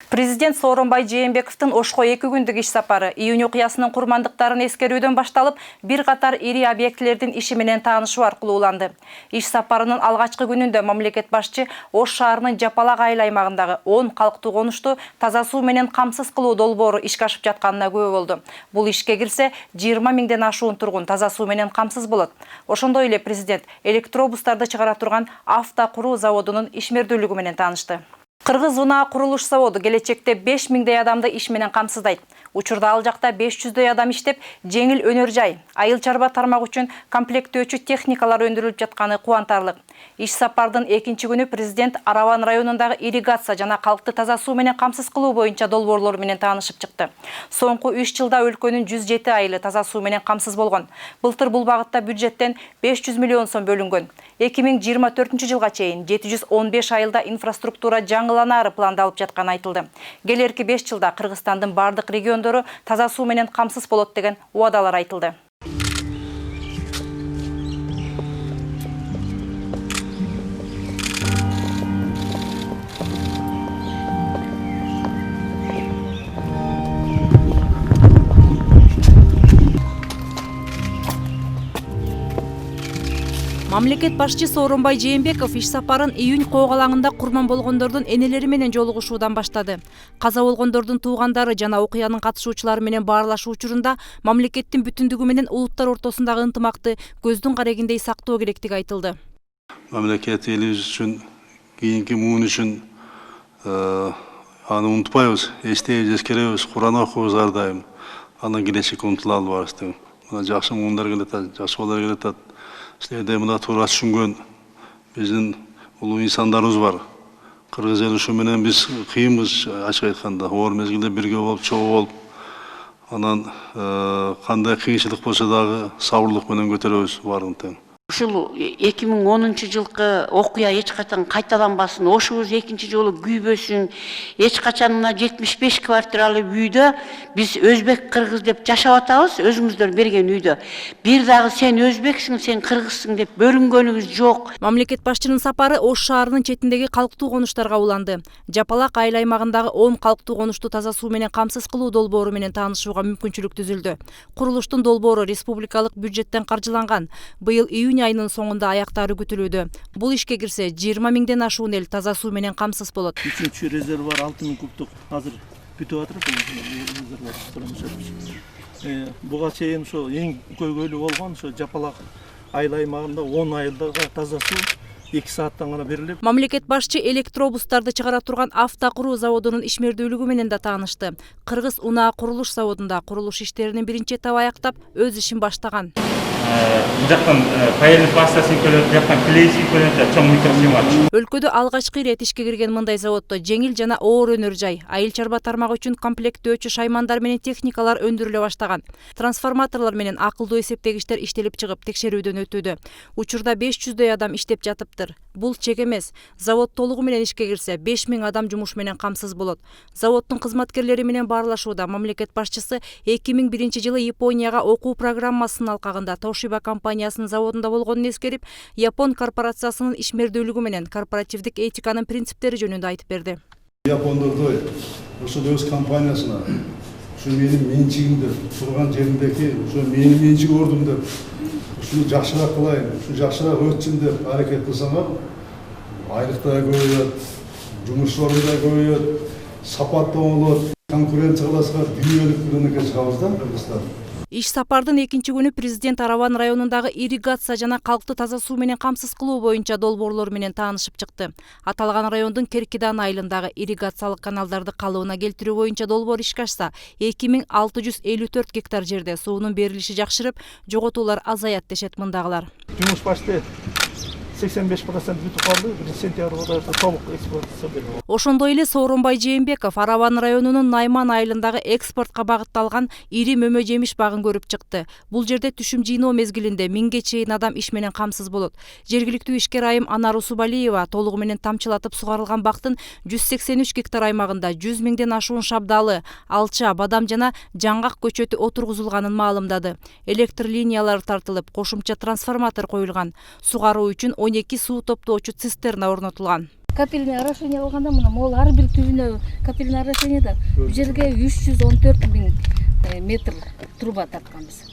Президент Сооронбай Жээнбековдун Ошко 2 күндүк иш сапары июнь окуясынын курмандыктарын эскерүүдөн башталып, бир катар ири объектилердин иши менен таанышуу аркылуу уланды. Иш сапарынын алгачкы күнүндө мамлекет башчы Ош шаарынын Жапалак айыл аймагындагы 10 калктуу конушту таза суу менен камсыз кылуу долбоору ишке ашып жатканына күбө болду. Бул ишке кирсе 20 миңден ашуун тургун таза суу менен камсыз болот. Ошондой эле президент электробустарды чыгара турган автокуруу заводунун ишмердүүлүгү менен таанышты. Кыргыз унаа курулуш заводу келечекте 5 миңдей адамды иш менен камсыздайт. Учурда ал жакта 500дөй адам иштеп, жеңил өнөр жай, айыл чарба тармак үчүн комплектөөчү техникалар өндүрүлүп жатканы кубантарлык. Иш сапардын 2-чи күнү президент Араван районундагы ирригация жана калкты таза суу менен камсыз кылуу боюнча долбоорлор менен таанышып чыкты. Соңку 3 жылда өлкөнүн 107 айылы таза суу менен камсыз болгон. Былтыр бул багытта бюджеттен 500 миллион сом бөлүнгөн. 2024-жылга чейин 715 айылда инфраструктура жаңыланаары пландалып жатканы айтылды. Келерки 5 жылда Кыргызстандын бардык региондору таза суу менен камсыз болот деген убадалар айтылды. Мамлекет башчы Сооронбай Жээнбеков иш сапарын июнь коогалаңында курман болгондордун энелери менен жолугушуудан баштады. Каза болгондордун туугандары жана окуянын катышуучулары менен баарлашуу учурунда мамлекеттин бүтүндүгү менен улуттар ортосундагы ынтымакты көздүн карегиндей сактоо керектиги айтылды. Мамлекет элибиз үчүн, кийинки муун үчүн аны унутпайбыз, эстейбиз, эскеребиз, Куран окуйбуз ар дайым. Андан келечекке умтула албайбыз деп. Мына жакшы муундар келатат, жакшы балдар келатат. Силерде мына туура түшүнгөн биздин улуу инсандарыбыз бар. Кыргыз эли ушу менен биз кыйынбыз, ачык айтканда. Оор мезгилде бирге болуп, чогуу болуп, анан кандай кыйынчылык болсо дагы сабырлык менен көтөрөбүз баарын тең. Ушул 2010-жылкы окуя эч качан кайталанбасын, ошубуз 2-чи жолу күйбөсүн. Эч качан мына 75 квартиралуу үйдө биз өзбек кыргыз деп жашап атабыз, өзүңүздөр берген үйдө. Бир дагы сен өзбексиң, сен кыргызсың деп бөлүнгөнүбүз жок. Мамлекет башчынын сапары Ош шаарынын четиндеги калктуу конуштарга уланды. Жапалак айыл аймагындагы 10 калктуу конушту таза суу менен камсыз кылуу долбоору менен таанышууга мүмкүнчүлүк түзүлдү. Курулуштун долбоору республикалык бюджеттен каржыланган. Быйыл июнь айынын соңунда аяктары күтүлүүдө. Бул ишке кирсе 20 миңден ашуун эл таза суу менен камсыз болот. 3-чү резервуар 6000 кубтук азыр бүтүп атыр. Буга чейин ошо эң көйгөйлүү болгон ошо Жапалак айыл аймагында 10 айылдага таза суу 2 сааттан гана берилип. Мамлекет башчы электробустарды чыгара турган автокуруу заводунун ишмердүүлүгү менен да таанышты. Кыргыз унаа курулуш заводунда курулуш иштеринин биринчи этабы аяктап, өз ишин баштаган. Өлкөдө алгачкы ирет ишке кирген мындай заводдо жеңил жана оор өнөр жай, айыл чарба тармагы үчүн комплектөөчү шаймандар менен техникалар өндүрүлө баштаган. Трансформаторлор менен акылдуу эсептегичтер иштелип чыгып, текшерүүдөн өтүүдө. Учурда 500дөй адам иштеп жатыптыр. Бул чек эмес. Завод толугу менен ишке кирсе 5000 адам жумуш менен камсыз болот. Заводдун кызматкерлери менен баарлашууда мамлекет башчысы 2001-жылы Японияга окуу программасынын алкагында Toshiba компаниясынын заводунда болгонун эскерип, Япон корпорациясынын ишмердүүлүгү менен корпоративдик этиканын принциптери жөнүндө айтып берди. Япондордой ошол өз компаниясына ушу менин менчигимде турган жеримдеки ушу менин менчиг ордум деп ушуну жакшыраак кылайын, ушу жакшыраак өтсүн деп аракет кылсаңар, айлык да көбөйөт, жумуш орну да көбөйөт, сапат да болот, конкуренциялашкан дүйнөлүк рынокко чыгабыз да Кыргызстан. Иш сапардын 2-чи күнү президент Араван районундагы ирригация жана калкты таза суу менен камсыз кылуу боюнча долбоорлор менен таанышып чыкты. Аталган райондун Керкидан айылындагы ирригациялык каналдарды калыбына келтирүү боюнча долбоор ишке ашса, 2654 гектар жерде суунун берилиши жакшырып, жоготуулар азаят дешет мындагылар. Жумуш башты 85% бүтүп калды, сентябрда толук экспортация берилди. Ошондой эле Сооронбай Жээнбеков Араван районунун Найман айылындагы экспортко багытталган ири мөмө жемиш багын көрүп чыкты. Бул жерде түшүм жыйноо мезгилинде 1000ге чейин адам иш менен камсыз болот. Жергиликтүү ишкер айым Анар Усубалиева толугу менен тамчылатып сугарылган бактын 183 гектар аймагында 100 миңден ашуун шабдалы, алча, бадам жана жаңгак көчөтү отургузулганын маалымдады. Электр линиялары тартылып, кошумча трансформатор коюлган. Сугаруу үчүн 12 суу топтоочу цистерна орнотулган. капельное орошение кылганда мына могул ар бир түбүнө капельное орошениеда бул жерге 314 000 метр труба тартканбыз.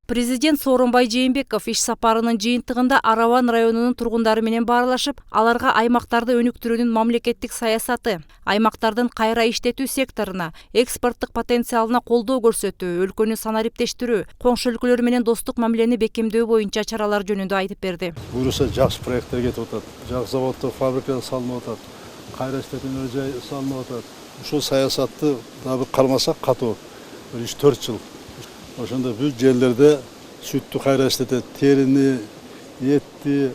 Президент Сооронбай Жээнбеков иш сапарынын жыйынтыгында Араван районунун тургундары менен баарлашып, аларга аймактарды өнүктүрүүнүн мамлекеттик саясаты, аймактардын кайра иштетүү секторуна, экспорттук потенциалына колдоо көрсөтүү, өлкөнү санариптештирүү, коңшу өлкөлөр менен достук мамилени бекемдөө боюнча чаралар жөнүндө айтып берди. Буюрса жакшы проекттер кетип атат, жакшы заводдор, фабрикалар салынып атат, кайра иштетүүнү жай салынып атат. Ушул саясатты дагы кармасак катуу 3-4 жыл. Ошондо бүт жерлерде сүттү кайра иштетет, терини, этти,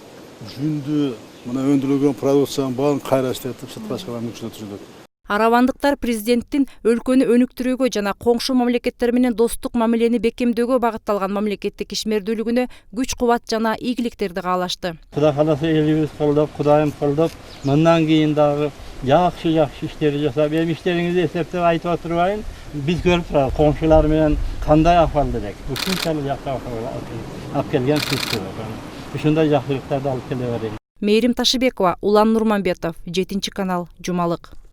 жүндү, мына өндүрүлгөн продукциянын баарын кайра иштетип сыртка чыгарган мүмкүнчүлүк түзүлөт. Аравандыктар президенттин өлкөнү өнүктүрүүгө жана коңшу мамлекеттер менен достук мамилени бекемдөөгө багытталган мамлекеттик ишмердүүлүгүнө күч кубат жана ийгиликтерди каалашты. Кудай кааласа элибиз колдоп, Кудайым колдоп, мындан кийин дагы жакшы иштерди жасап, эми иштериңизди эсептеп айтып отурбайын. Биз көрүп турабыз, коңшулар менен кандай акыбалда элек. Ушунчалык жакшы алып келген сиз. Ушундай жакшылыктарды алып келе берели. Мээрим Ташыбекова, Улан Нурманбетов, 7 канал, Жумалык.